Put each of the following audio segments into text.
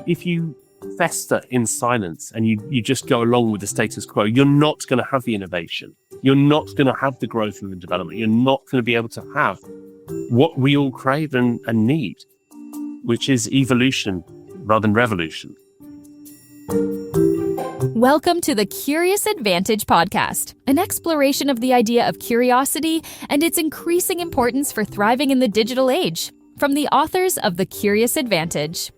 if you fester in silence and you just go along with the status quo, you're not going to have the innovation. You're not going to have the growth and the development. You're not going to be able to have what we all crave and need, which is evolution rather than revolution. Welcome to the Curious Advantage podcast, an exploration of the idea of curiosity and its increasing importance for thriving in the digital age. From the authors of The Curious Advantage.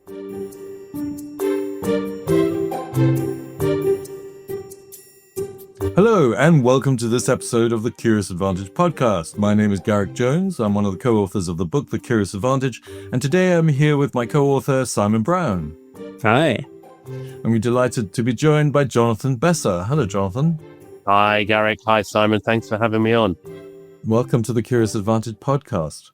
Hello, and welcome to this episode of the Curious Advantage podcast. My name is Garrick Jones. I'm one of the co-authors of the book, The Curious Advantage, and today I'm here with my co-author, Simon Brown. Hi. And we're delighted to be joined by Jonathan Besser. Hello, Jonathan. Hi, Garrick. Hi, Simon. Thanks for having me on. Welcome to the Curious Advantage podcast.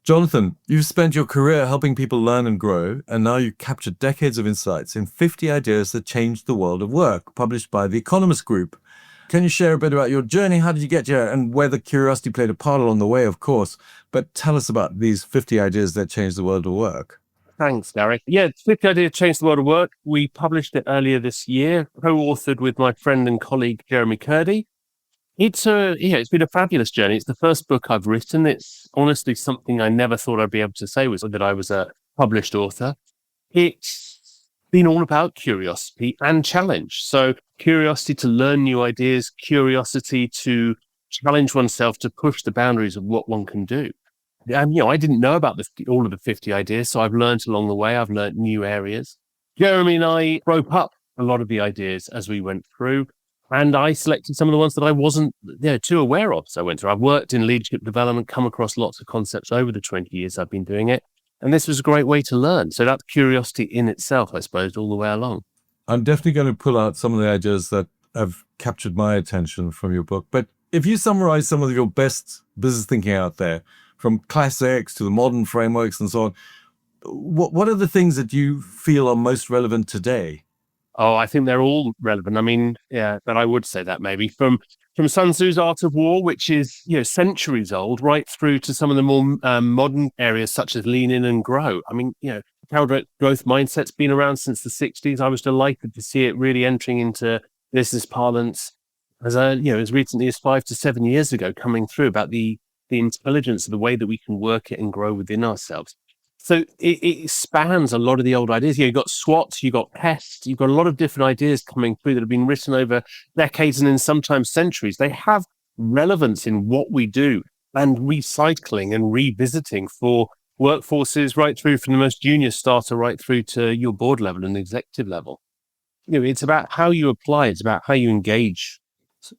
Jonathan, you've spent your career helping people learn and grow, and now you've captured decades of insights in 50 ideas that changed the world of work, published by The Economist Group. Can you share a bit about your journey? How did you get here? And whether curiosity played a part along the way, of course. But tell us about these 50 ideas that changed the world of work. Thanks, Garrick. Yeah, 50 Ideas Changed the World of Work. We published it earlier this year, co-authored with my friend and colleague, Jeremy Curdy. It's been a fabulous journey. It's the first book I've written. It's honestly something I never thought I'd be able to say was that I was a published author. It's been all about curiosity and challenge. So curiosity to learn new ideas, curiosity to challenge oneself to push the boundaries of what one can do. I didn't know about all of the 50 ideas, so I've learned along the way. I've learned new areas. Jeremy and I broke up a lot of the ideas as we went through, and I selected some of the ones that I wasn't too aware of. So I went through. I've worked in leadership development, come across lots of concepts over the 20 years I've been doing it. And this was a great way to learn. So that's curiosity in itself, I suppose, all the way along. I'm definitely going to pull out some of the ideas that have captured my attention from your book. But if you summarize some of your best business thinking out there, from classics to the modern frameworks and so on, what are the things that you feel are most relevant today? Oh, I think they're all relevant. I mean, yeah, but I would say that maybe from Sun Tzu's Art of War, which is, centuries old, right through to some of the more modern areas such as lean in and grow. I mean, growth mindset's been around since the 60s. I was delighted to see it really entering into business parlance as recently as 5 to 7 years ago, coming through about the intelligence of the way that we can work it and grow within ourselves. So it spans a lot of the old ideas. You've got SWOT, you've got PEST, you've got a lot of different ideas coming through that have been written over decades and in sometimes centuries. They have relevance in what we do and recycling and revisiting for workforces right through from the most junior starter right through to your board level and executive level. It's about how you apply. It's about how you engage.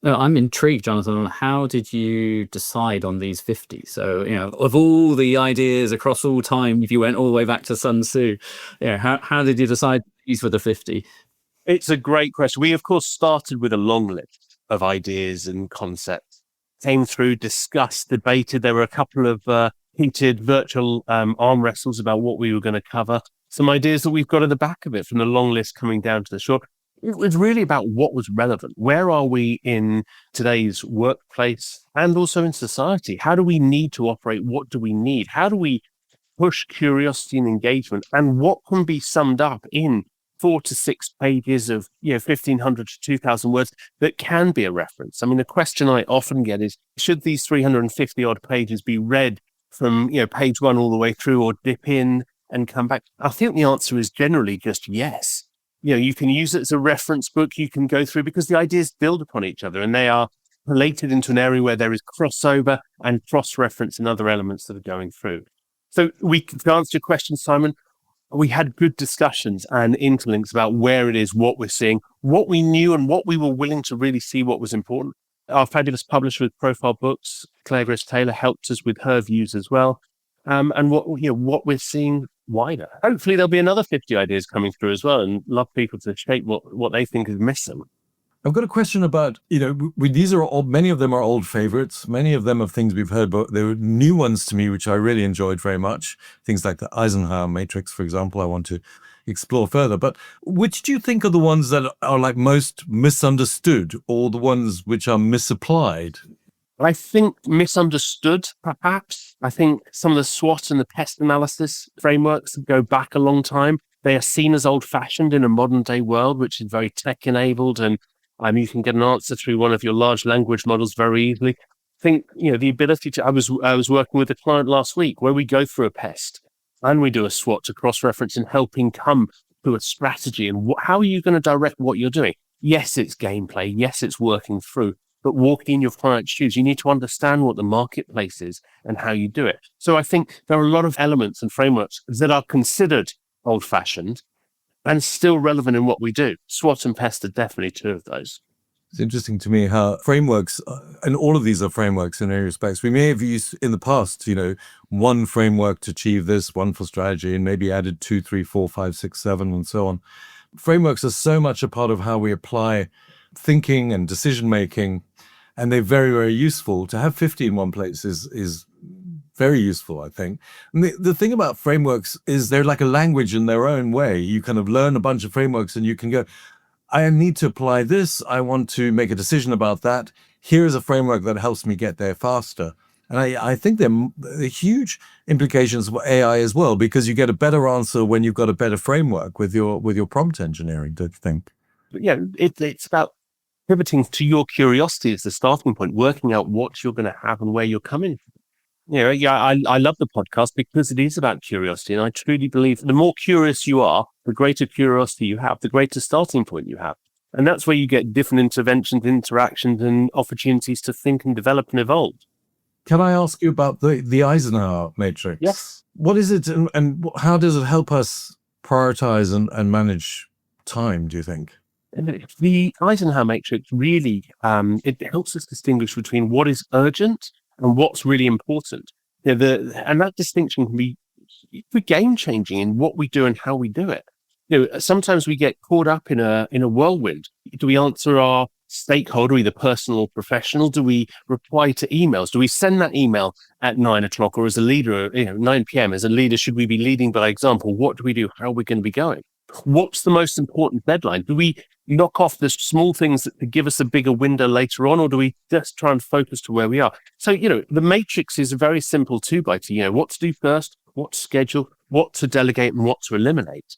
I'm intrigued, Jonathan, on how did you decide on these 50? So, of all the ideas across all time, if you went all the way back to Sun Tzu, how did you decide these were the 50? It's a great question. We, of course, started with a long list of ideas and concepts. Came through, discussed, debated. There were a couple of heated virtual arm wrestles about what we were going to cover. Some ideas that we've got at the back of it from the long list coming down to the short. It was really about what was relevant. Where are we in today's workplace and also in society? How do we need to operate? What do we need? How do we push curiosity and engagement? And what can be summed up in 4 to 6 pages of 1,500 to 2,000 words that can be a reference? I mean, the question I often get is, should these 350 odd pages be read from page 1 all the way through, or dip in and come back? I think the answer is generally just yes. You can use it as a reference book you can go through because the ideas build upon each other and they are related into an area where there is crossover and cross-reference in other elements that are going through. So to answer your question, Simon, we had good discussions and interlinks about where it is, what we're seeing, what we knew and what we were willing to really see what was important. Our fabulous publisher with Profile Books, Claire Grace Taylor, helped us with her views as well. And what we're seeing wider. Hopefully there'll be another 50 ideas coming through as well, and love people to shape what they think is missing. I've got a question about, these are all, many of them are old favorites. Many of them are things we've heard, but there were new ones to me, which I really enjoyed very much. Things like the Eisenhower Matrix, for example, I want to explore further. But which do you think are the ones that are like most misunderstood or the ones which are misapplied? I think misunderstood, perhaps. I think some of the SWOT and the PEST analysis frameworks go back a long time. They are seen as old-fashioned in a modern-day world, which is very tech-enabled, and you can get an answer through one of your large language models very easily. Think, the ability to. I was working with a client last week where we go through a pest and we do a SWOT to cross-reference and helping come to a strategy and how are you going to direct what you're doing? Yes, it's gameplay. Yes, it's working through. But walking in your client's shoes, you need to understand what the marketplace is and how you do it. So I think there are a lot of elements and frameworks that are considered old-fashioned and still relevant in what we do. SWOT and PEST are definitely two of those. It's interesting to me how frameworks, and all of these are frameworks in many respects. We may have used in the past, one framework to achieve this, one for strategy, and maybe added 2, 3, 4, 5, 6, 7, and so on. Frameworks are so much a part of how we apply thinking and decision making, and they're very, very useful. To have 50 in one place is very useful, I think. And the thing about frameworks is they're like a language in their own way. You kind of learn a bunch of frameworks and you can go, I need to apply this. I want to make a decision about that. Here's a framework that helps me get there faster. And I think there are huge implications for AI as well, because you get a better answer when you've got a better framework with your prompt engineering, don't you think? But yeah, it's about pivoting to your curiosity as the starting point, working out what you're going to have and where you're coming from. I love the podcast because it is about curiosity. And I truly believe the more curious you are, the greater curiosity you have, the greater starting point you have. And that's where you get different interventions, interactions, and opportunities to think and develop and evolve. Can I ask you about the Eisenhower Matrix? Yes. What is it and how does it help us prioritize and manage time, do you think? The Eisenhower Matrix really, it helps us distinguish between what is urgent and what's really important. And that distinction can be game-changing in what we do and how we do it. Sometimes we get caught up in a whirlwind. Do we answer our stakeholder, either personal or professional? Do we reply to emails? Do we send that email at 9 o'clock, or as a leader, 9 p.m. as a leader, should we be leading by example? What do we do? How are we going to be going? What's the most important deadline? Do we knock off the small things that give us a bigger window later on, or do we just try and focus to where we are? So, the matrix is a very simple 2x2, what to do first, what to schedule, what to delegate, and what to eliminate.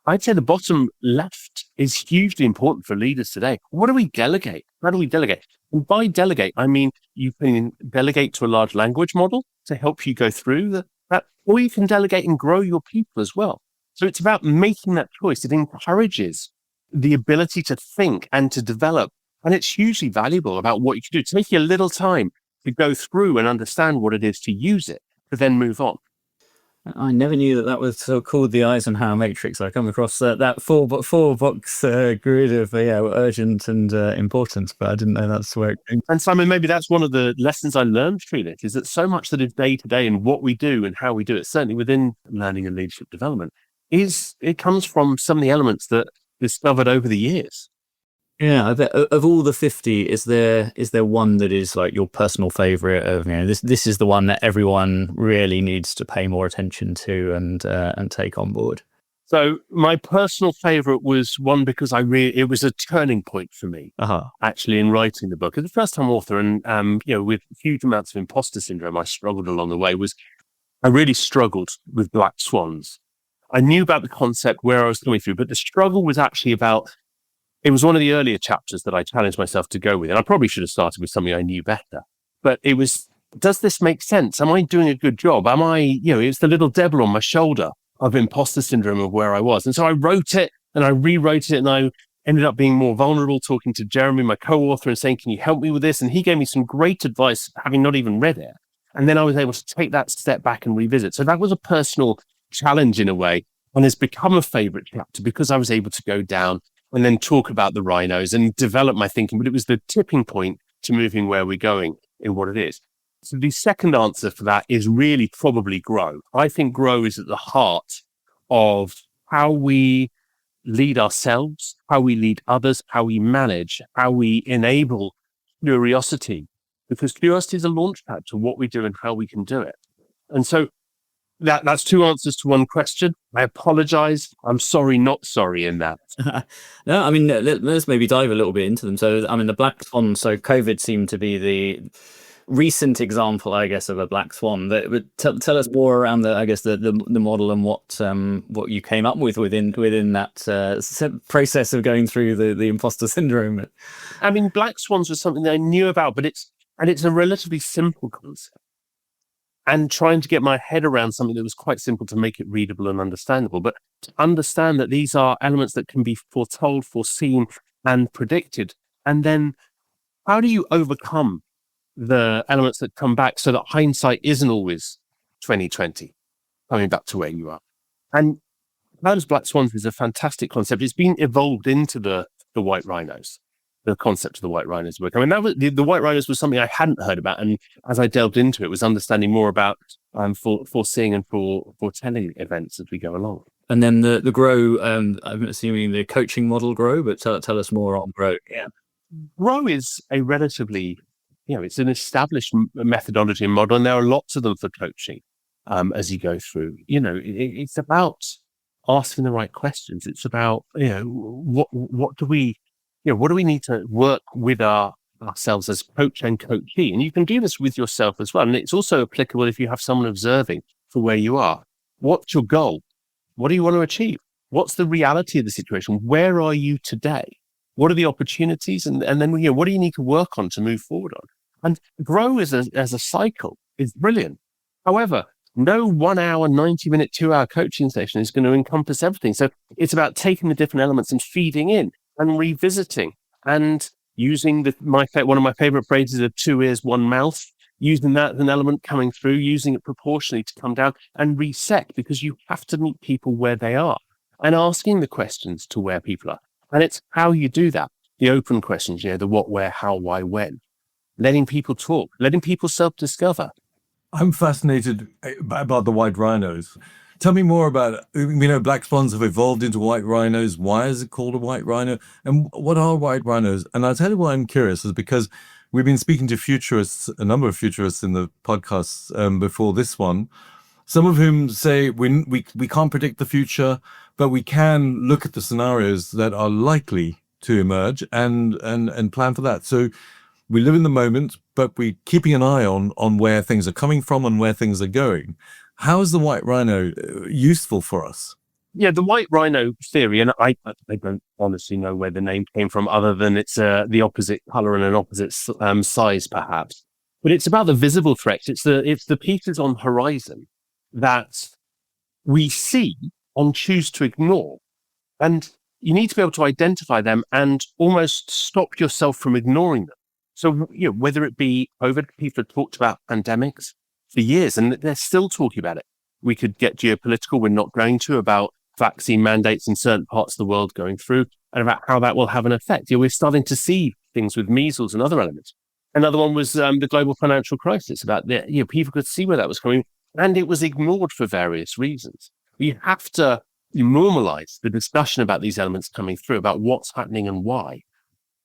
I'd say the bottom left is hugely important for leaders today. What do we delegate? How do we delegate? And by delegate, I mean you can delegate to a large language model to help you go through that, or you can delegate and grow your people as well. So it's about making that choice. It encourages the ability to think and to develop. And it's hugely valuable about what you can do. It's taking a little time to go through and understand what it is to use it, to then move on. I never knew that was so called the Eisenhower Matrix. I come across that four box grid of urgent and important, but I didn't know that's where it came. And Simon, maybe that's one of the lessons I learned through this, is that so much that is day to day and what we do and how we do it, certainly within learning and leadership development, it comes from some of the elements that discovered over the years. Yeah, of all the 50, is there one that is like your personal favorite of, this is the one that everyone really needs to pay more attention to and take on board? So my personal favorite was one because it was a turning point for me, actually, in writing the book. As a first-time author and, with huge amounts of imposter syndrome, I struggled along the way, I really struggled with black swans. I knew about the concept, where I was going through, but the struggle was actually it was one of the earlier chapters that I challenged myself to go with. And I probably should have started with something I knew better. But it was, does this make sense? Am I doing a good job? It's the little devil on my shoulder of imposter syndrome of where I was. And so I wrote it and I rewrote it, and I ended up being more vulnerable, talking to Jeremy, my co-author, and saying, can you help me with this? And he gave me some great advice, having not even read it. And then I was able to take that step back and revisit. So that was a personal challenge in a way, and has become a favorite chapter because I was able to go down and then talk about the rhinos and develop my thinking. But it was the tipping point to moving where we're going in what it is. So the second answer for that is really probably grow. I think grow is at the heart of how we lead ourselves, how we lead others, how we manage, how we enable curiosity, because curiosity is a launchpad to what we do and how we can do it. And so that's two answers to one question. I apologize. I'm sorry, not sorry in that. No, I mean, let's maybe dive a little bit into them. So, I mean, the black swan, so COVID seemed to be recent example, I guess, of a black swan. But tell us more around the model and what you came up with within that process of going through the imposter syndrome. I mean, black swans was something that I knew about, but it's a relatively simple concept. And trying to get my head around something that was quite simple to make it readable and understandable, but to understand that these are elements that can be foretold, foreseen, and predicted. And then how do you overcome the elements that come back so that hindsight isn't always 2020, coming back to where you are? And Cloud as Black Swans is a fantastic concept. It's been evolved into the white rhinos, the concept of the white rhinos book. I mean, that was the white rhinos was something I hadn't heard about, and as I delved into it, was understanding more about foreseeing and foretelling events as we go along. And then the grow, I'm assuming the coaching model grow, but tell us more on grow. Yeah, grow is a relatively, it's an established methodology and model, and there are lots of them for coaching as you go through. It's about asking the right questions. It's about what do we need to work with ourselves as coach and coachee? And you can do this with yourself as well. And it's also applicable if you have someone observing for where you are. What's your goal? What do you want to achieve? What's the reality of the situation? Where are you today? What are the opportunities? And then, what do you need to work on to move forward on? And grow as a cycle is brilliant. However, no 1 hour, 90-minute, 2-hour coaching session is going to encompass everything. So it's about taking the different elements and feeding in and revisiting and using one of my favorite phrases of 2 ears, 1 mouth, using that as an element coming through, using it proportionally to come down and reset, because you have to meet people where they are and asking the questions to where people are. And it's how you do that. The open questions, the what, where, how, why, when, letting people talk, letting people self-discover. I'm fascinated about the white rhinos. Tell me more about it. Black swans have evolved into white rhinos. Why is it called a white rhino? And what are white rhinos? And I'll tell you why I'm curious is because we've been speaking to futurists, a number of futurists in the podcasts before this one, some of whom say we can't predict the future, but we can look at the scenarios that are likely to emerge and plan for that. So we live in the moment, but we're keeping an eye on where things are coming from and where things are going. How is the white rhino useful for us? Yeah, the white rhino theory, and I don't honestly know where the name came from, other than it's the opposite color and an opposite size, perhaps. But it's about the visible threats. It's the pieces on horizon that we see and choose to ignore, and you need to be able to identify them and almost stop yourself from ignoring them. So, whether it be COVID, people have talked about pandemics for years, and they're still talking about it. We could get geopolitical, we're not going to, about vaccine mandates in certain parts of the world going through, and about how that will have an effect. We're starting to see things with measles and other elements. Another one was the global financial crisis, about people could see where that was coming, and it was ignored for various reasons. We have to normalize the discussion about these elements coming through, about what's happening and why,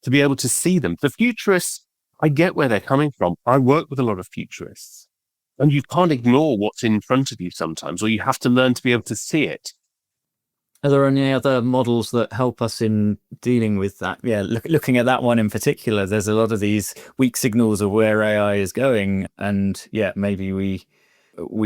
to be able to see them. The futurists, I get where they're coming from. I work with a lot of futurists. And you can't ignore what's in front of you sometimes, or you have to learn to be able to see it. Are there any other models that help us in dealing with that? Yeah, looking at that one in particular, there's a lot of these weak signals of where AI is going. And maybe we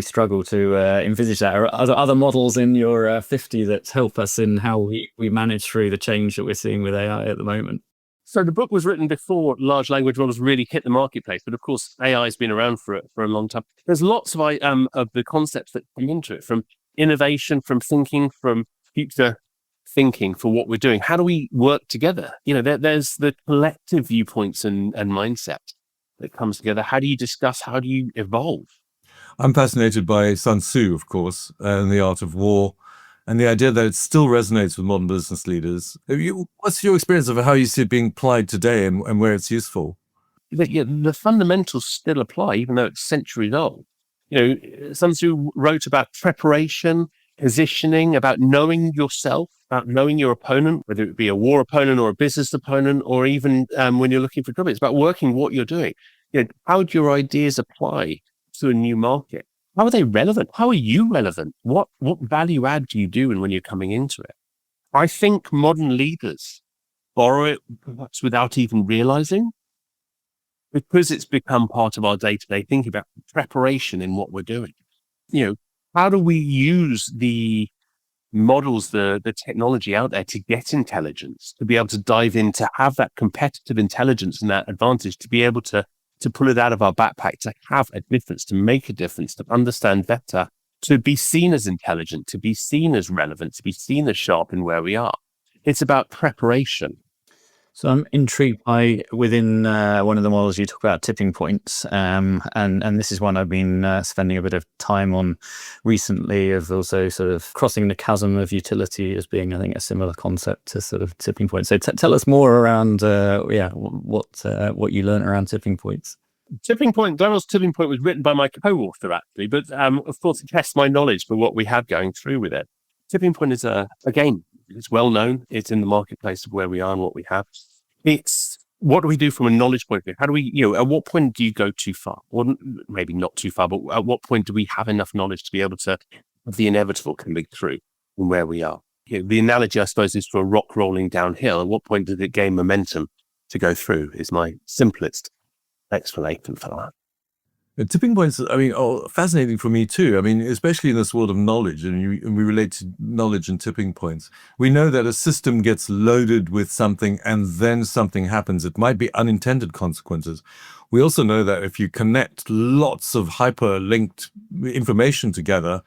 struggle to envisage that. Are other models in your 50 that help us in how we manage through the change that we're seeing with AI at the moment? So the book was written before large language models really hit the marketplace, but of course AI has been around for a long time. There's lots of the concepts that come into it, from innovation, from thinking, from future thinking for what we're doing. How do we work together? There's the collective viewpoints and mindset that comes together. How do you discuss? How do you evolve? I'm fascinated by Sun Tzu, of course, and the art of war, and the idea that it still resonates with modern business leaders. What's your experience of how you see it being applied today and where it's useful? The fundamentals still apply, even though it's centuries old. Sun Tzu wrote about preparation, positioning, about knowing yourself, about knowing your opponent, whether it be a war opponent or a business opponent, or even when you're looking for trouble. It's about working what you're doing. How do your ideas apply to a new market? How are they relevant? How are you relevant? What value add do you do when you're coming into it? I think modern leaders borrow it perhaps without even realizing. because it's become part of our day-to-day thinking about preparation in what we're doing. How do we use the models, the technology out there to get intelligence, to be able to dive in, to have that competitive intelligence and that advantage, to be able to pull it out of our backpack, to have a difference, to make a difference, to understand better, to be seen as intelligent, to be seen as relevant, to be seen as sharp in where we are. It's about preparation. So I'm intrigued by within one of the models you talk about tipping points, and this is one I've been spending a bit of time on recently, of also sort of crossing the chasm of utility as being, I think, a similar concept to sort of tipping points. So tell us more around what you learned around tipping points. Darrell's tipping point was written by my co-author, actually, but of course it tests my knowledge for what we have going through with it. Tipping point is a game. It's well known. It's in the marketplace of where we are and what we have. It's what do we do from a knowledge point of view? How do we, at what point do you go too far? Or maybe not too far, but at what point do we have enough knowledge to be able to have the inevitable coming through from where we are? The analogy, I suppose, is for a rock rolling downhill. At what point does it gain momentum to go through is my simplest explanation for that. Tipping points, fascinating for me too. Especially in this world of knowledge, and we relate to knowledge and tipping points. We know that a system gets loaded with something and then something happens. It might be unintended consequences. We also know that if you connect lots of hyperlinked information together,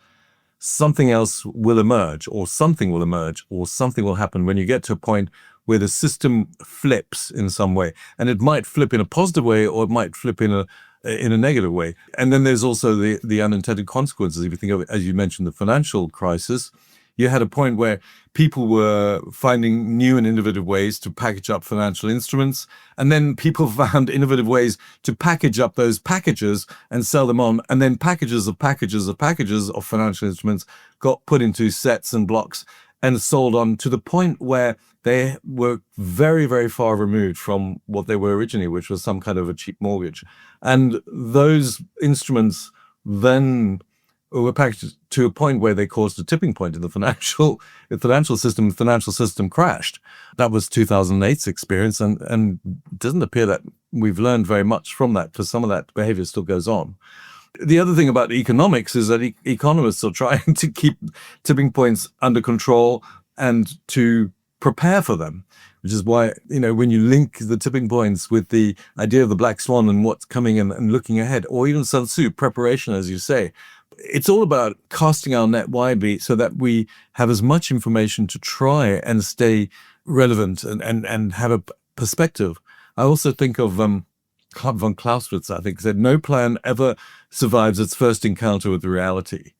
something else will emerge, or something will emerge, or something will happen when you get to a point where the system flips in some way. And it might flip in a positive way, or it might flip in a negative way. And then there's also the unintended consequences. If you think of it, as you mentioned, the financial crisis, you had a point where people were finding new and innovative ways to package up financial instruments. And then people found innovative ways to package up those packages and sell them on. And then packages of financial instruments got put into sets and blocks and sold on, to the point where they were very, very far removed from what they were originally, which was some kind of a cheap mortgage. And those instruments then were packaged to a point where they caused a tipping point in the financial system. The financial system crashed. That was 2008's experience, and it doesn't appear that we've learned very much from that, because some of that behavior still goes on. The other thing about economics is that economists are trying to keep tipping points under control and to prepare for them, which is why, when you link the tipping points with the idea of the black swan and what's coming and looking ahead, or even Sun Tzu, preparation, as you say, it's all about casting our net widely so that we have as much information to try and stay relevant and have a perspective. I also think of von Clausewitz, I think, said, no plan ever survives its first encounter with reality.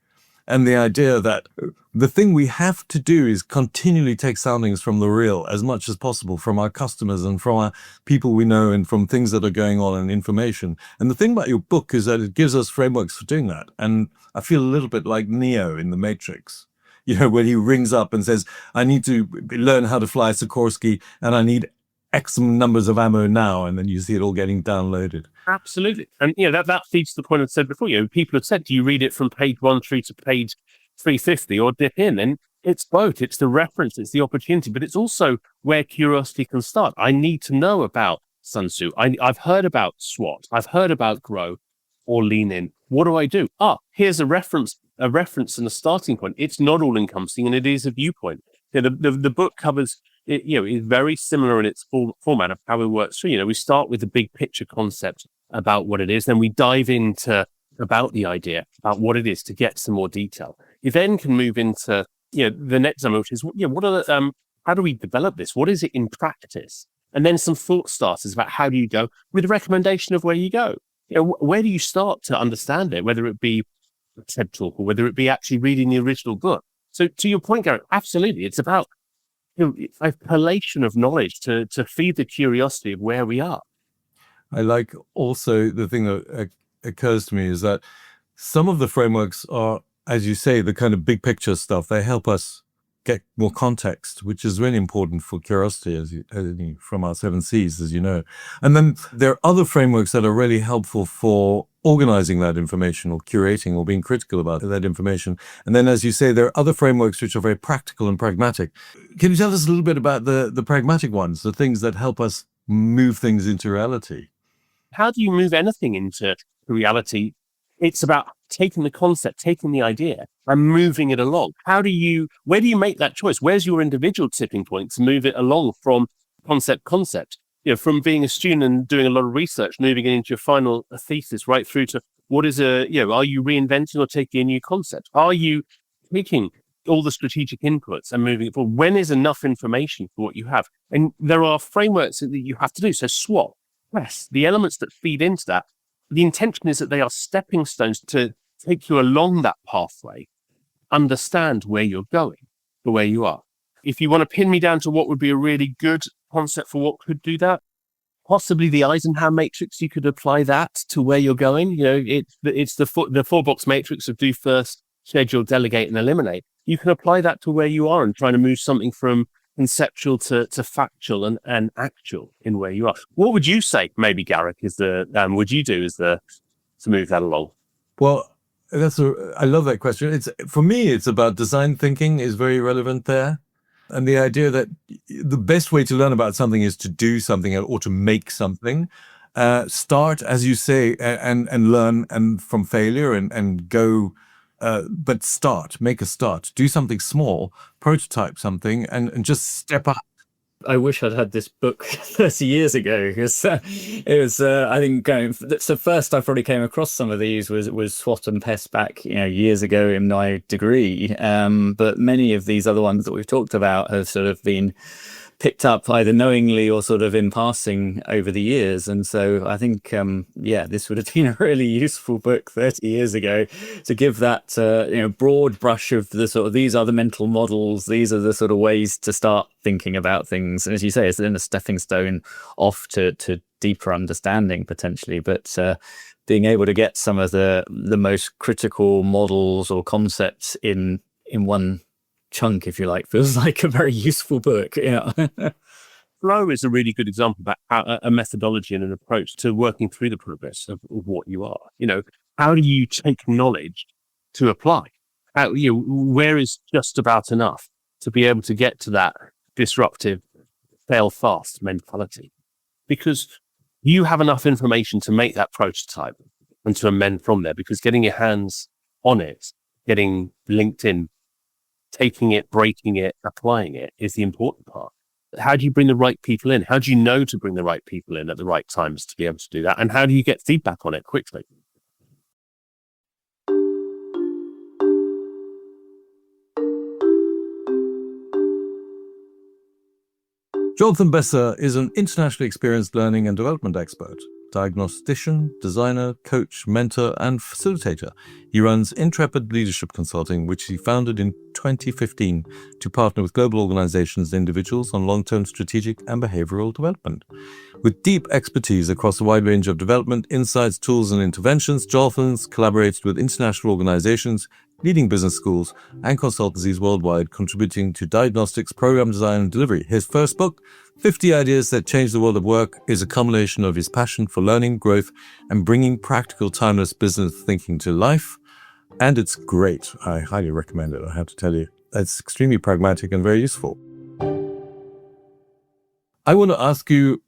And the idea that the thing we have to do is continually take soundings from the real as much as possible, from our customers and from our people we know and from things that are going on and information. And the thing about your book is that it gives us frameworks for doing that. And I feel a little bit like Neo in the Matrix, when he rings up and says, I need to learn how to fly Sikorsky and I need X numbers of ammo now, and then you see it all getting downloaded. Absolutely. And that feeds the point I said before. People have said, do you read it from page 1 through to page 350 or dip in? And it's both. It's the reference, it's the opportunity, but it's also where curiosity can start. I need to know about Sun Tzu. I've heard about SWOT. I've heard about grow or lean in. What do I do? Here's a reference and a starting point. It's not all encompassing, and it is a viewpoint. The book covers it, is very similar in its format of how it works through. We start with the big picture concept about what it is, then we dive into about the idea, about what it is, to get some more detail. You then can move into the next element, which is what are the how do we develop this? What is it in practice? And then some thought starters about how do you go, with a recommendation of where you go. Where do you start to understand it, whether it be a TED talk or whether it be actually reading the original book. So to your point, Garrick, absolutely, it's about a collation of knowledge to feed the curiosity of where we are. I like also the thing that occurs to me is that some of the frameworks are, as you say, the kind of big picture stuff. They help us get more context, which is really important for curiosity, from our 7 C's, as you know. And then there are other frameworks that are really helpful for organizing that information or curating or being critical about that information. And then, as you say, there are other frameworks which are very practical and pragmatic. Can you tell us a little bit about the pragmatic ones, the things that help us move things into reality? How do you move anything into reality? It's about taking the concept, taking the idea and moving it along. Where do you make that choice? Where's your individual tipping point to move it along from concept? From being a student and doing a lot of research, moving it into your final thesis, right through to what is are you reinventing or taking a new concept? Are you taking all the strategic inputs and moving it forward? When is enough information for what you have? And there are frameworks that you have to do. So SWOT, yes, the elements that feed into that, the intention is that they are stepping stones to take you along that pathway, understand where you're going, for where you are. If you want to pin me down to what would be a really good concept for what could do that, possibly the Eisenhower Matrix. You could apply that to where you're going. It's the 4-box matrix of do first, schedule, delegate, and eliminate. You can apply that to where you are and trying to move something from conceptual to factual and actual in where you are. What would you say, maybe, Garrick, would you do to move that along? Well, I love that question. For me, it's about design thinking is very relevant there. And the idea that the best way to learn about something is to do something or to make something. Start, as you say, and learn and from failure and go. But make a start. Do something small, prototype something, and just step up. I wish I'd had this book 30 years ago, because it was, I think, so first I probably came across some of these was SWOT and PEST back, years ago in my degree. But many of these other ones that we've talked about have sort of been picked up either knowingly or sort of in passing over the years. And so I think, this would have been a really useful book 30 years ago to give that, broad brush of the sort of, these are the mental models, these are the sort of ways to start thinking about things. And as you say, it's then a stepping stone off to deeper understanding potentially. But being able to get some of the most critical models or concepts in one chunk, if you like, feels like a very useful book. Flow is a really good example about a methodology and an approach to working through the progress of what you are. How do you take knowledge to apply? Where is just about enough to be able to get to that disruptive, fail fast mentality? Because you have enough information to make that prototype and to amend from there, because getting your hands on it, getting linked in, taking it, breaking it, applying it is the important part. How do you bring the right people in? How do you know to bring the right people in at the right times to be able to do that? And how do you get feedback on it quickly? Jonathan Besser is an internationally experienced learning and development expert, diagnostician, designer, coach, mentor, and facilitator. He runs Intrepid Leadership Consulting, which he founded in 2015 to partner with global organizations and individuals on long-term strategic and behavioral development. With deep expertise across a wide range of development, insights, tools, and interventions, Jonathan's collaborated with international organizations, leading business schools, and consultancies worldwide, contributing to diagnostics, program design, and delivery. His first book, 50 Ideas That Change the World of Work, is a culmination of his passion for learning, growth, and bringing practical, timeless business thinking to life. And it's great. I highly recommend it, I have to tell you. It's extremely pragmatic and very useful. I want to ask you,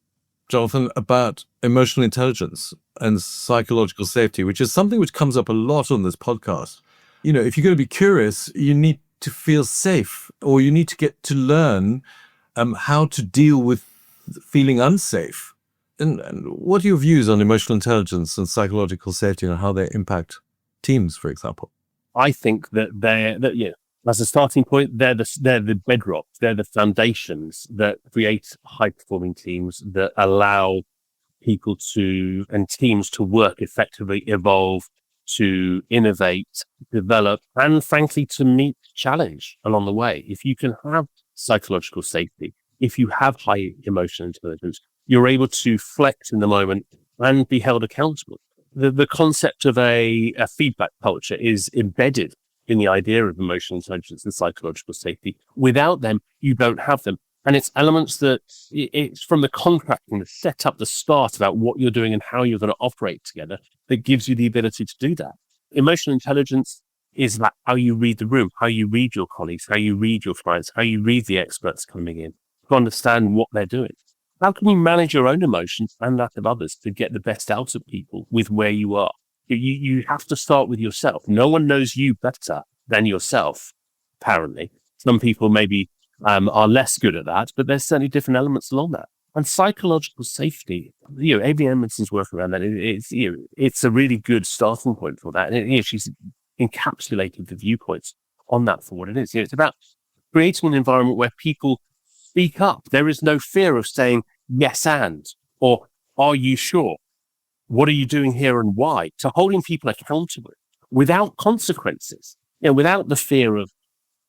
Jonathan, about emotional intelligence and psychological safety, which is something which comes up a lot on this podcast. If you're going to be curious, you need to feel safe, or you need to get to learn how to deal with feeling unsafe. And what are your views on emotional intelligence and psychological safety and how they impact teams, for example? I think that as a starting point, they're the bedrock, they're the foundations that create high-performing teams that allow people and teams to work effectively, evolve, to innovate, develop, and frankly, to meet challenge along the way. If you can have psychological safety, if you have high emotional intelligence, you're able to flex in the moment and be held accountable. The concept of a feedback culture is embedded in the idea of emotional intelligence and psychological safety. Without them, you don't have them. And it's elements that it's from the contracting, the setup, the start about what you're doing and how you're going to operate together that gives you the ability to do that. Emotional intelligence is about how you read the room, how you read your colleagues, how you read your clients, how you read the experts coming in to understand what they're doing. how can you manage your own emotions and that of others to get the best out of people with where you are? You have to start with yourself. No one knows you better than yourself, apparently. Some people maybe are less good at that, but there's certainly different elements along that. And psychological safety, Amy Edmondson's work around that, it's a really good starting point for that. And she's encapsulated the viewpoints on that for what it is. It's about creating an environment where people speak up. There is no fear of saying yes or are you sure? What are you doing here and why? To holding people accountable without consequences, without the fear of,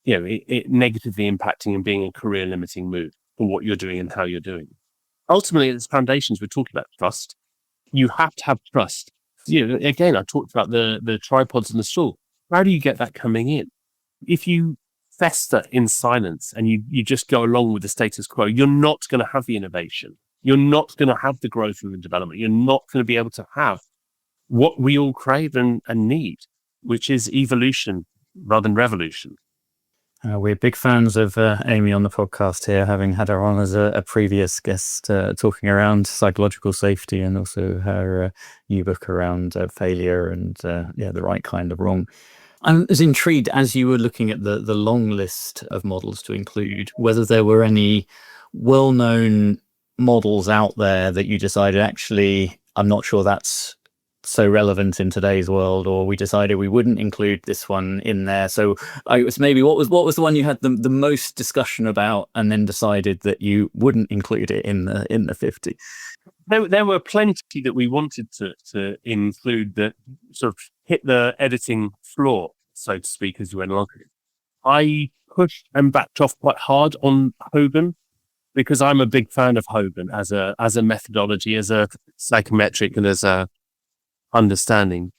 it negatively impacting and being a career limiting move for what you're doing and how you're doing. Ultimately, it's foundations. We're talking about trust. You have to have trust. Again, I talked about the tripods and the stool. How do you get that coming in? If you fester in silence and you just go along with the status quo, you're not going to have the innovation. You're not going to have the growth and the development. You're not going to be able to have what we all crave and need, which is evolution rather than revolution. We're big fans of Amy on the podcast here, having had her on as a previous guest, talking around psychological safety and also her new book around failure and the right kind of wrong. I was intrigued as you were looking at the long list of models to include, whether there were any well-known models out there that you decided, actually, I'm not sure that's so relevant in today's world, or we decided we wouldn't include this one in there. So it was maybe what was the one you had the most discussion about, and then decided that you wouldn't include it in the 50. There were plenty that we wanted to include that sort of hit the editing floor, so to speak, as you went along. I pushed and backed off quite hard on Hogan, because I'm a big fan of Hogan as a methodology, as a psychometric, and as a understanding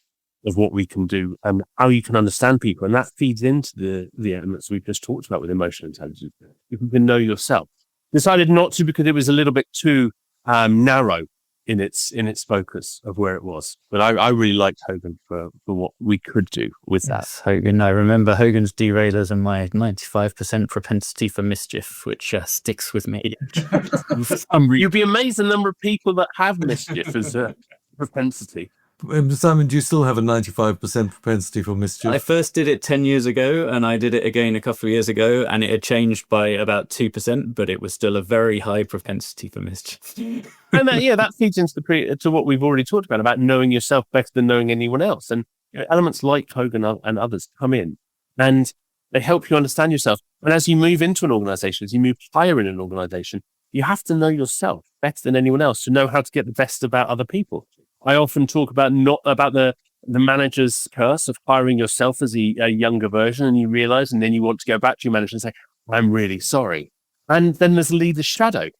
of what we can do and how you can understand people. And that feeds into the elements we've just talked about with emotional intelligence. You can know yourself. Decided not to because it was a little bit too narrow in its focus of where it was. But I really liked Hogan for what we could do with that. Yes, Hogan. I remember Hogan's derailers and my 95% propensity for mischief, which sticks with me. You'd be amazed the number of people that have mischief as a propensity. Simon, do you still have a 95% propensity for mischief? I first did it 10 years ago, and I did it again a couple of years ago, and it had changed by about 2%, but it was still a very high propensity for mischief. And that feeds into to what we've already talked about knowing yourself better than knowing anyone else. And elements like Hogan and others come in, and they help you understand yourself. And as you move into an organization, as you move higher in an organization, you have to know yourself better than anyone else to know how to get the best about other people. I often talk about the manager's curse of hiring yourself as a younger version, and you realize, and then you want to go back to your manager and say, I'm really sorry. And then there's the leader's shadow.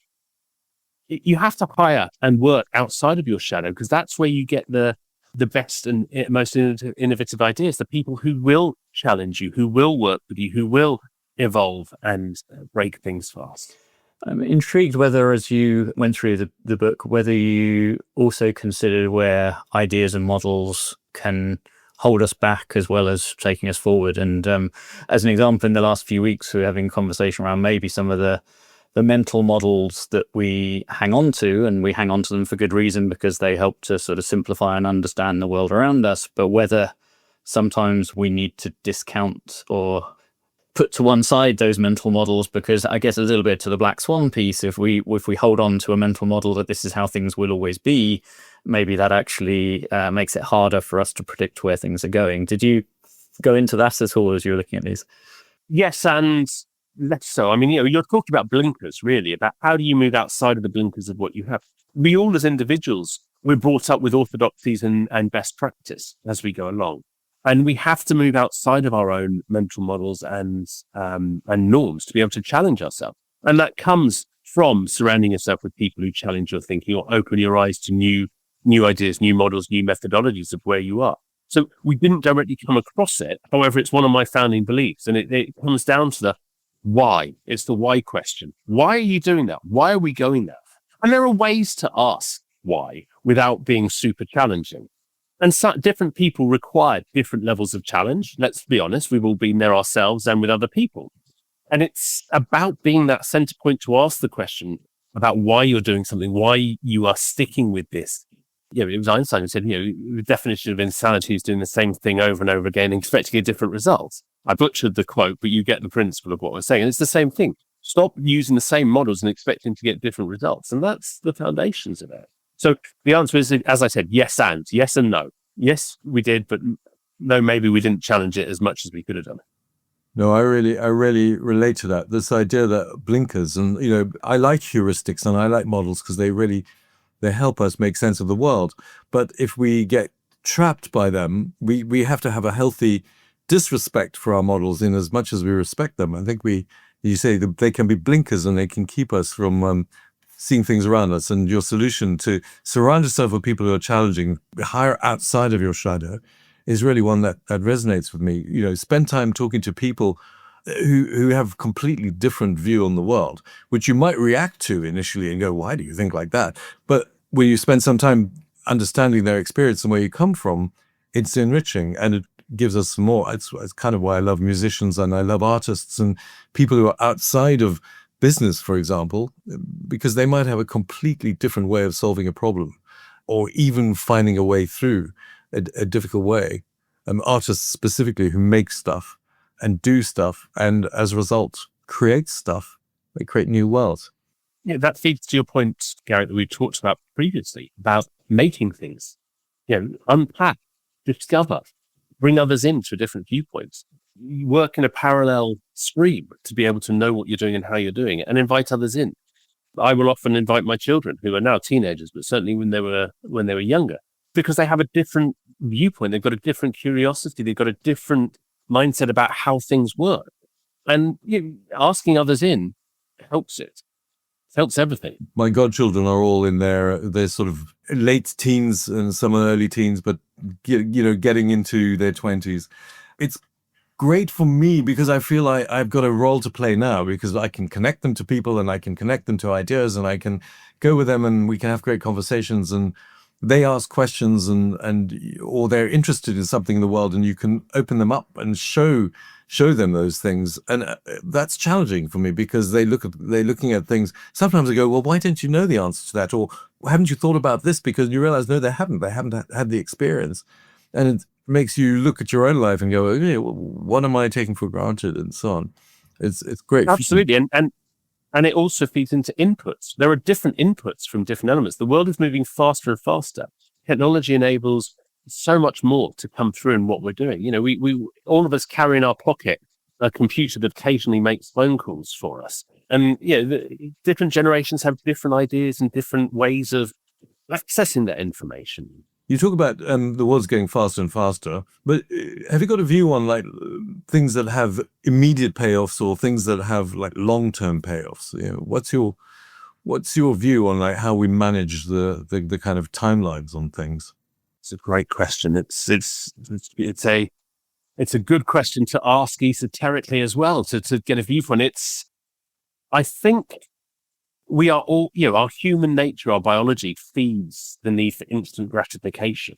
You have to hire and work outside of your shadow, because that's where you get the best and most innovative ideas, the people who will challenge you, who will work with you, who will evolve and break things fast. I'm intrigued whether, as you went through the book, whether you also considered where ideas and models can hold us back as well as taking us forward. And as an example, in the last few weeks, we're having a conversation around maybe some of the mental models that we hang on to, and we hang on to them for good reason because they help to sort of simplify and understand the world around us, but whether sometimes we need to discount or put to one side those mental models, because I guess a little bit to the black swan piece, if we hold on to a mental model that this is how things will always be, maybe that actually makes it harder for us to predict where things are going. Did you go into that at all as you were looking at these? Yes, and less so. I mean, you're talking about blinkers, really, about how do you move outside of the blinkers of what you have. We all as individuals, we're brought up with orthodoxies and best practice as we go along. And we have to move outside of our own mental models and norms to be able to challenge ourselves. And that comes from surrounding yourself with people who challenge your thinking or open your eyes to new ideas, new models, new methodologies of where you are. So we didn't directly come across it. However, it's one of my founding beliefs. And it comes down to the why. It's the why question. Why are you doing that? Why are we going there? And there are ways to ask why without being super challenging. And different people require different levels of challenge. Let's be honest, we've all been there ourselves and with other people. And it's about being that center point to ask the question, about why you're doing something, why you are sticking with this. It was Einstein who said, the definition of insanity is doing the same thing over and over again, expecting a different result. I butchered the quote, but you get the principle of what we're saying. And it's the same thing. Stop using the same models and expecting to get different results. And that's the foundations of it. So the answer is, as I said, yes and no. Yes, we did, but no, maybe we didn't challenge it as much as we could have done. No, I really relate to that. This idea that blinkers, and I like heuristics and I like models because they help us make sense of the world. But if we get trapped by them, we have to have a healthy disrespect for our models in as much as we respect them. I think you say that they can be blinkers and they can keep us from seeing things around us. And your solution to surround yourself with people who are challenging, hire outside of your shadow, is really one that resonates with me. Spend time talking to people who have completely different view on the world, which you might react to initially and go, why do you think like that? But when you spend some time understanding their experience and where you come from, it's enriching and it gives us some more. It's kind of why I love musicians and I love artists and people who are outside of business, for example, because they might have a completely different way of solving a problem or even finding a way through a difficult way. Artists specifically who make stuff and do stuff and as a result create stuff, they create new worlds. Yeah, that feeds to your point, Garrick, that we talked about previously about making things, unpack, discover, bring others into different viewpoints. You work in a parallel stream to be able to know what you're doing and how you're doing it and invite others in. I will often invite my children who are now teenagers, but certainly when they were younger, because they have a different viewpoint. They've got a different curiosity. They've got a different mindset about how things work. And asking others in helps it. It helps everything. My godchildren are all in their sort of late teens and some are early teens, but getting into their 20s. It's great for me because I feel I've got a role to play now because I can connect them to people and I can connect them to ideas and I can go with them and we can have great conversations and they ask questions or they're interested in something in the world and you can open them up and show them those things. And that's challenging for me because they're looking at things. Sometimes I go, well, why don't you know the answer to that? Or haven't you thought about this? Because you realize, no, they haven't had the experience. And it makes you look at your own life and go, okay, well, what am I taking for granted and so on. It's great. Absolutely. And it also feeds into inputs. There are different inputs from different elements. The world is moving faster and faster. Technology enables so much more to come through in what we're doing. We all of us carry in our pocket a computer that occasionally makes phone calls for us. And different generations have different ideas and different ways of accessing that information. You talk about the world's getting faster and faster, but have you got a view on like things that have immediate payoffs or things that have like long-term payoffs? What's your view on like how we manage the kind of timelines on things? It's a great question. It's a good question to ask esoterically as well to get a view from. I think we are all, our human nature, our biology feeds the need for instant gratification.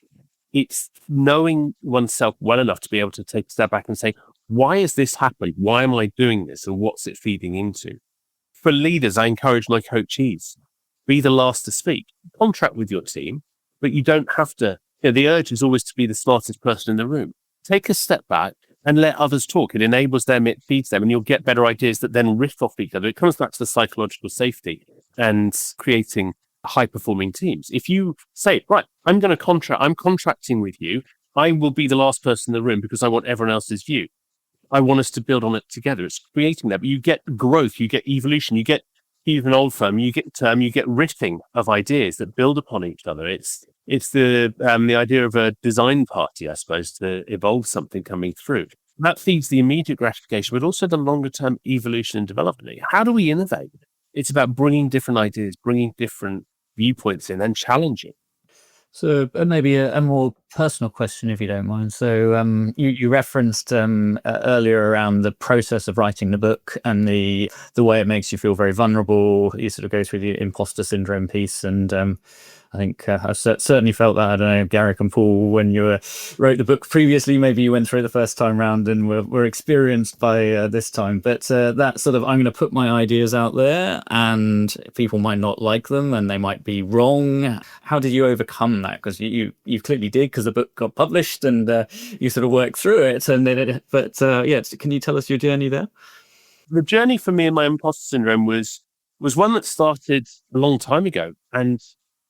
It's knowing oneself well enough to be able to take a step back and say, why is this happening? Why am I doing this? And what's it feeding into? For leaders, I encourage my coachees, be the last to speak. Contract with your team, but you don't have to. The urge is always to be the smartest person in the room. Take a step back and let others talk. It enables them, it feeds them, and you'll get better ideas that then riff off each other. It comes back to the psychological safety and creating high-performing teams. If you say, right, I'm contracting with you, I will be the last person in the room because I want everyone else's view. I want us to build on it together. It's creating that. But you get growth, you get evolution, you get even an old firm, you get riffing of ideas that build upon each other. It's the idea of a design party, I suppose, to evolve something coming through. That feeds the immediate gratification, but also the longer term evolution and development. How do we innovate? It's about bringing different ideas, bringing different viewpoints in and challenging. So maybe a more personal question, if you don't mind. So you referenced earlier around the process of writing the book and the way it makes you feel very vulnerable. You sort of go through the imposter syndrome piece. And I think I've certainly felt that. I don't know, Garrick and Paul, when you wrote the book previously, maybe you went through it the first time round and were experienced by this time. But that sort of, I'm going to put my ideas out there and people might not like them and they might be wrong. How did you overcome that? Because you clearly did, because the book got published and you sort of worked through it. And then can you tell us your journey there? The journey for me and my imposter syndrome was one that started a long time ago. And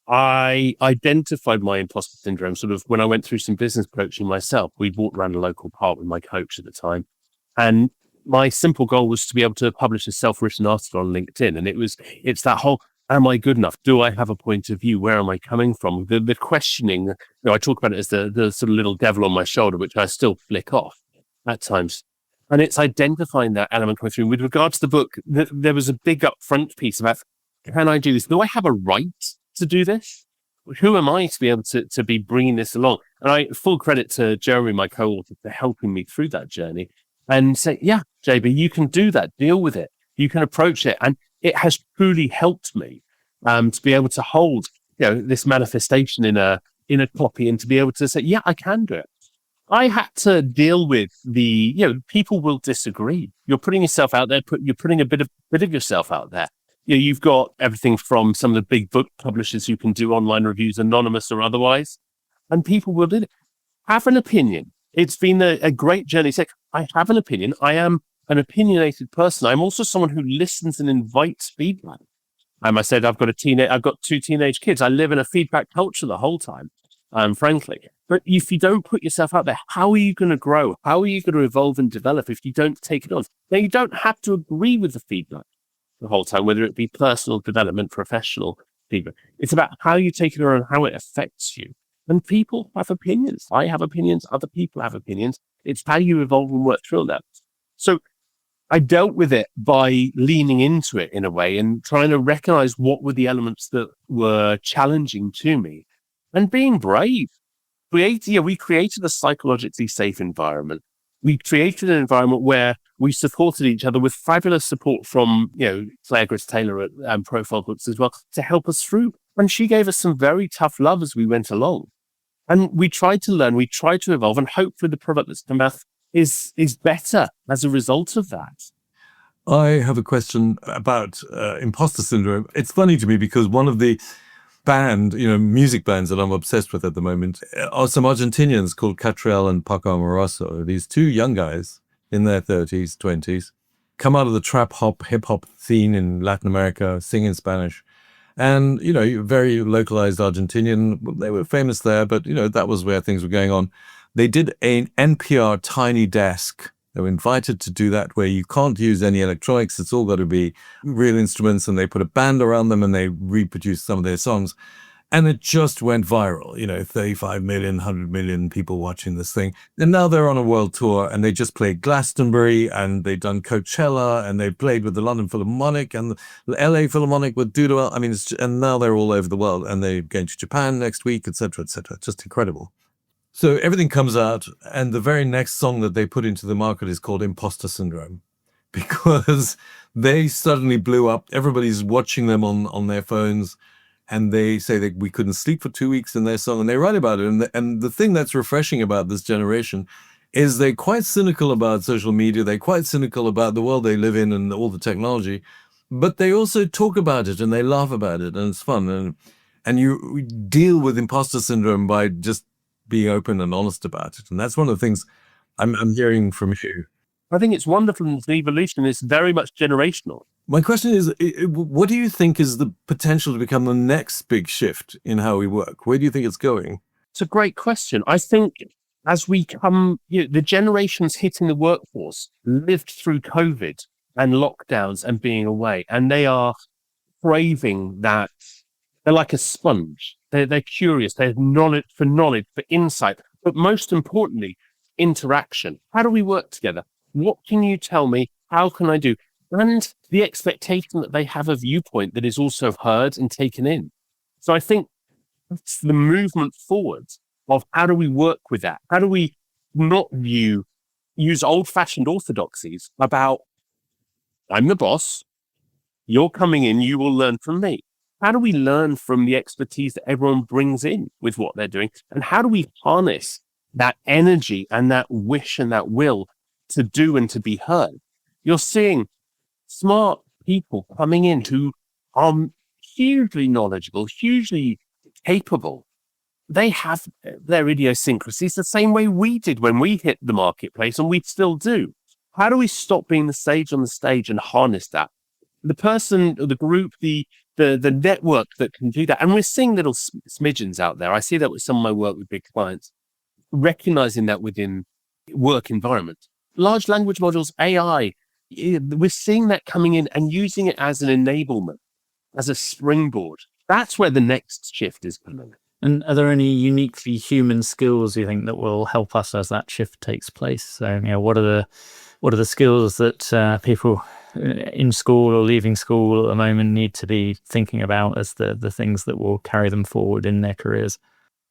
I identified my imposter syndrome sort of when I went through some business coaching myself. We'd walked around a local park with my coach at the time. And my simple goal was to be able to publish a self-written article on LinkedIn. And it's that whole, am I good enough? Do I have a point of view? Where am I coming from? The questioning, I talk about it as the sort of little devil on my shoulder, which I still flick off at times. And it's identifying that element coming through. With regards to the book, there was a big upfront piece about, can I do this? Do I have a right to do this? Who am I to be able to be bringing this along? And full credit to Jeremy, my co-author, for helping me through that journey and say, yeah, JB, you can do that. Deal with it. You can approach it. And it has truly helped me to be able to hold, this manifestation in a copy and to be able to say, yeah, I can do it. I had to deal with people will disagree. You're putting yourself out there, you're putting a bit of yourself out there. You've got everything from some of the big book publishers who can do online reviews, anonymous or otherwise, and people will have an opinion. It's been a great journey. Say, I have an opinion. I am an opinionated person. I'm also someone who listens and invites feedback. I said, I've got 2 teenage kids. I live in a feedback culture the whole time, frankly. But if you don't put yourself out there, how are you going to grow? How are you going to evolve and develop if you don't take it on? Now, you don't have to agree with the feedback the whole time, whether it be personal development, professional feedback. It's about how you take it on and how it affects you. And people have opinions. I have opinions. Other people have opinions. It's how you evolve and work through that. So I dealt with it by leaning into it in a way and trying to recognize what were the elements that were challenging to me and being brave. We created a psychologically safe environment. We created an environment where we supported each other with fabulous support from, Claire Grace Taylor at Profile Books as well to help us through. And she gave us some very tough love as we went along. And we tried to learn, we tried to evolve, and hopefully the product that's come out is better as a result of that. I have a question about imposter syndrome. It's funny to me because one of the music bands that I'm obsessed with at the moment are some Argentinians called Catriel and Paco Amoroso. These 2 young guys in their 30s, 20s, come out of the trap hop, hip hop scene in Latin America, sing in Spanish. And, very localized Argentinian. They were famous there, but, that was where things were going on. They did an NPR Tiny Desk. They were invited to do that where you can't use any electronics. It's all got to be real instruments, and they put a band around them and they reproduced some of their songs. And it just went viral, 35 million, 100 million people watching this thing. And now they're on a world tour and they just played Glastonbury and they've done Coachella and they played with the London Philharmonic and the LA Philharmonic with Doodle. And now they're all over the world and they're going to Japan next week, et cetera, et cetera. Just incredible. So everything comes out, and the very next song that they put into the market is called Imposter Syndrome, because they suddenly blew up. Everybody's watching them on their phones, and they say that we couldn't sleep for 2 weeks in their song, and they write about it. And the thing that's refreshing about this generation is they're quite cynical about social media. They're quite cynical about the world they live in and all the technology, but they also talk about it and they laugh about it, and it's fun. And you deal with imposter syndrome by just being open and honest about it. And that's one of the things I'm hearing from you. I think it's wonderful, and the evolution is very much generational. My question is, what do you think is the potential to become the next big shift in how we work? Where do you think it's going? It's a great question. I think as we come, the generations hitting the workforce lived through COVID and lockdowns and being away, and they are craving that. They're like a sponge. They're curious. They have knowledge, for insight, but most importantly, interaction. How do we work together? What can you tell me? How can I do? And the expectation that they have a viewpoint that is also heard and taken in. So I think it's the movement forward of how do we work with that? How do we not use old-fashioned orthodoxies about, I'm the boss, you're coming in, you will learn from me. how do we learn from the expertise that everyone brings in with what they're doing? And how do we harness that energy and that wish and that will to do and to be heard? You're seeing smart people coming in who are hugely knowledgeable, hugely capable. They have their idiosyncrasies the same way we did when we hit the marketplace, and we still do. How do we stop being the sage on the stage and harness that? The person, the group, the network that can do that. And we're seeing little smidgens out there. I see that with some of my work with big clients, recognizing that within work environment. Large language models, AI, we're seeing that coming in and using it as an enablement, as a springboard. That's where the next shift is coming. And are there any uniquely human skills you think that will help us as that shift takes place? So, what are the skills that people in school or leaving school at the moment need to be thinking about as the things that will carry them forward in their careers?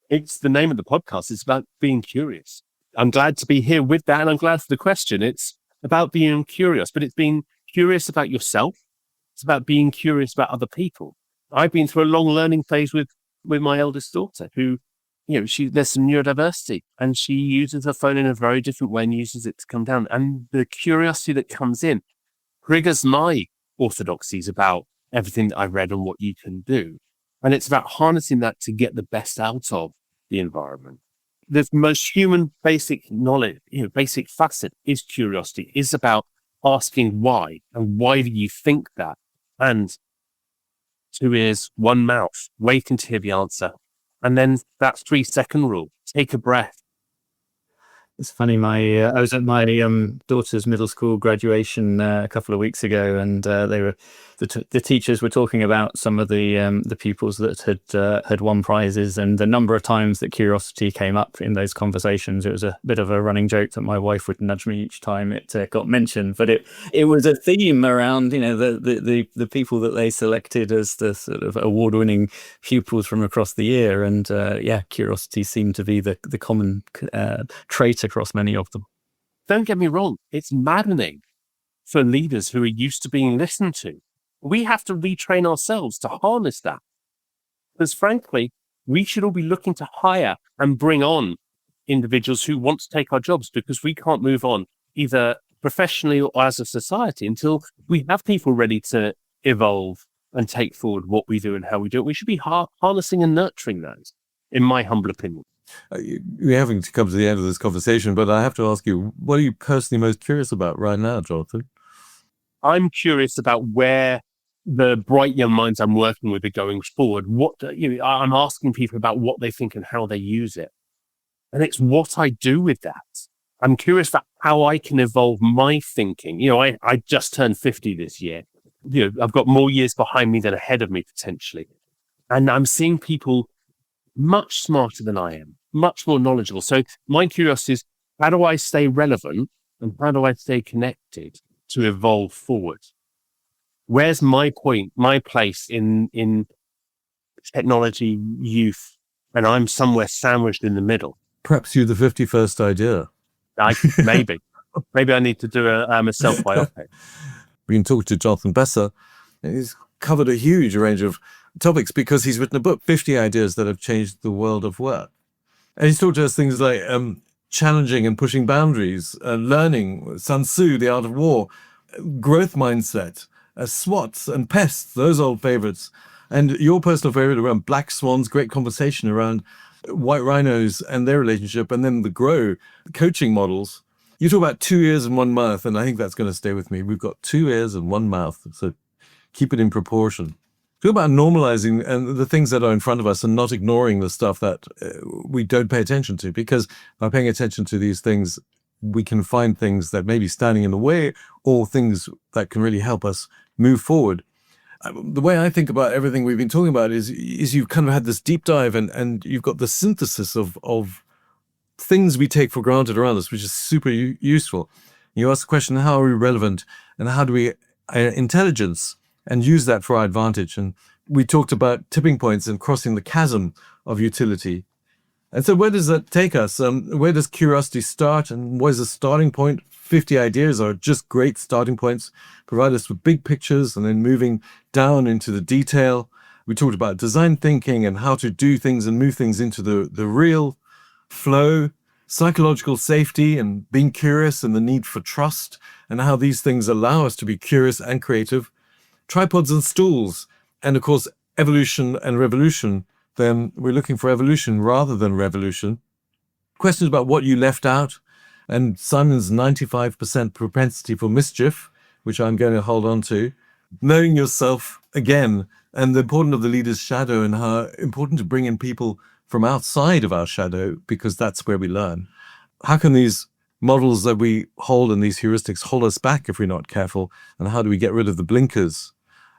It's the name of the podcast. It's about being curious. I'm glad to be here with that, and I'm glad for the question. It's about being curious, but it's being curious about yourself. It's about being curious about other people. I've been through a long learning phase with my eldest daughter, who, there's some neurodiversity, and she uses her phone in a very different way and uses it to come down. And the curiosity that comes in triggers my orthodoxies about everything that I've read and what you can do. And it's about harnessing that to get the best out of the environment. The most human basic knowledge, basic facet is curiosity, is about asking why, and why do you think that? And 2 ears, 1 mouth, waiting to hear the answer. And then that 3-second rule, take a breath. It's funny, I was at my daughter's middle school graduation a couple of weeks ago, and the teachers were talking about some of the pupils that had won prizes, and the number of times that curiosity came up in those conversations. It was a bit of a running joke that my wife would nudge me each time it got mentioned, but it was a theme around the people that they selected as the sort of award-winning pupils from across the year, and curiosity seemed to be the common trait across many of them. Don't get me wrong, it's maddening for leaders who are used to being listened to. We have to retrain ourselves to harness that. Because frankly, we should all be looking to hire and bring on individuals who want to take our jobs, because we can't move on either professionally or as a society until we have people ready to evolve and take forward what we do and how we do it. We should be harnessing and nurturing those, in my humble opinion. We're having to come to the end of this conversation, but I have to ask you, what are you personally most curious about right now, Jonathan? I'm curious about where the bright young minds I'm working with are going forward. I'm asking people about what they think and how they use it. And it's what I do with that. I'm curious about how I can evolve my thinking. I just turned 50 this year. I've got more years behind me than ahead of me potentially. And I'm seeing people much smarter than I am, much more knowledgeable. So my curiosity is, how do I stay relevant and how do I stay connected to evolve forward? Where's my place in technology, youth, and I'm somewhere sandwiched in the middle? Perhaps you're the 51st idea. Maybe I need to do a self-biopic. We can talk to Jonathan Besser. He's covered a huge range of topics because he's written a book, 50 Ideas That Have Changed the World of Work. And he's talked to us things like challenging and pushing boundaries, learning, Sun Tzu, The Art of War, growth mindset, SWOT and pests, those old favorites. And your personal favorite around black swans, great conversation around white rhinos and their relationship, and then the grow coaching models. You talk about 2 ears and 1 mouth, and I think that's going to stay with me. We've got 2 ears and 1 mouth, so keep it in proportion. Talk about normalizing and the things that are in front of us and not ignoring the stuff that we don't pay attention to, because by paying attention to these things, we can find things that may be standing in the way or things that can really help us move forward. The way I think about everything we've been talking about is you've kind of had this deep dive and you've got the synthesis of things we take for granted around us, which is super useful. You ask the question, how are we relevant and how do we intelligence and use that for our advantage? And we talked about tipping points and crossing the chasm of utility. And so where does that take us? Where does curiosity start, and what is the starting point? 50 ideas are just great starting points, provide us with big pictures and then moving down into the detail. We talked about design thinking and how to do things and move things into the real flow, psychological safety and being curious and the need for trust, and how these things allow us to be curious and creative. Tripods and stools, and of course, evolution and revolution. Then we're looking for evolution rather than revolution. Questions about what you left out, and Simon's 95% propensity for mischief, which I'm going to hold on to. Knowing yourself again, and the importance of the leader's shadow, and how important to bring in people from outside of our shadow, because that's where we learn. How can these models that we hold and these heuristics hold us back if we're not careful? And how do we get rid of the blinkers?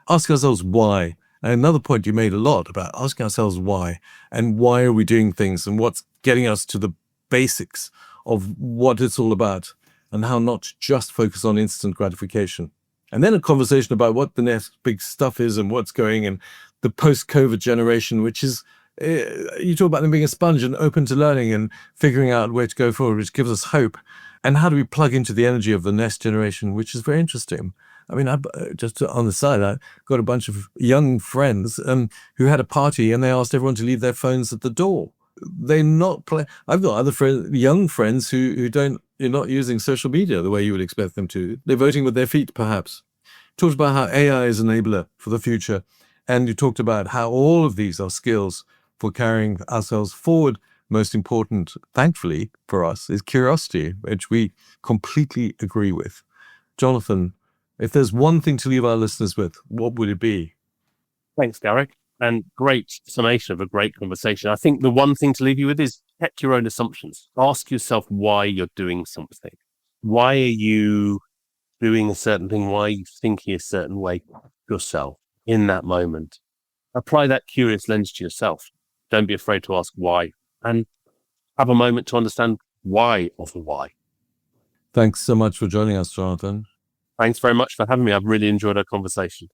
Ask ourselves why. And another point you made a lot about asking ourselves why, and why are we doing things, and what's getting us to the basics of what it's all about, and how not to just focus on instant gratification. And then a conversation about what the next big stuff is and what's going in the post-COVID generation, which is, you talk about them being a sponge and open to learning and figuring out where to go forward, which gives us hope. And how do we plug into the energy of the next generation, which is very interesting. I mean, just on the side, I got a bunch of young friends who had a party, and they asked everyone to leave their phones at the door. They're not play. I've got other friends, young friends who don't, you're not using social media the way you would expect them to. They're voting with their feet, perhaps. Talked about how AI is an enabler for the future. And you talked about how all of these are skills for carrying ourselves forward. Most important, thankfully, for us is curiosity, which we completely agree with. Jonathan, if there's one thing to leave our listeners with, what would it be? Thanks, Garrick. And great summation of a great conversation. I think the one thing to leave you with is check your own assumptions. Ask yourself why you're doing something. Why are you doing a certain thing? Why are you thinking a certain way yourself in that moment? Apply that curious lens to yourself. Don't be afraid to ask why, and have a moment to understand why of the why. Thanks so much for joining us, Jonathan. Thanks very much for having me. I've really enjoyed our conversation.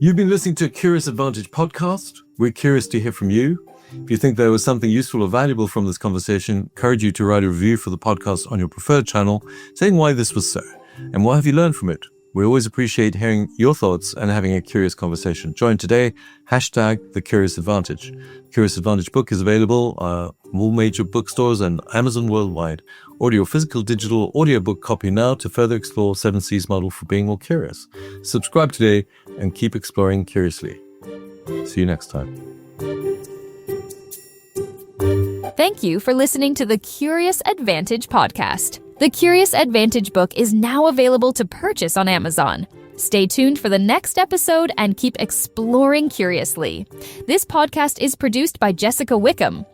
You've been listening to a Curious Advantage podcast. We're curious to hear from you. If you think there was something useful or valuable from this conversation, I encourage you to write a review for the podcast on your preferred channel, saying why this was so, and what have you learned from it. We always appreciate hearing your thoughts and having a curious conversation. Join today, #TheCuriousAdvantage. Curious Advantage book is available all major bookstores and Amazon worldwide. Order your physical, digital, audiobook copy now to further explore 7C's model for being more curious. Subscribe today and keep exploring curiously. See you next time. Thank you for listening to the Curious Advantage podcast. The Curious Advantage book is now available to purchase on Amazon. Stay tuned for the next episode and keep exploring curiously. This podcast is produced by Jessica Wickham.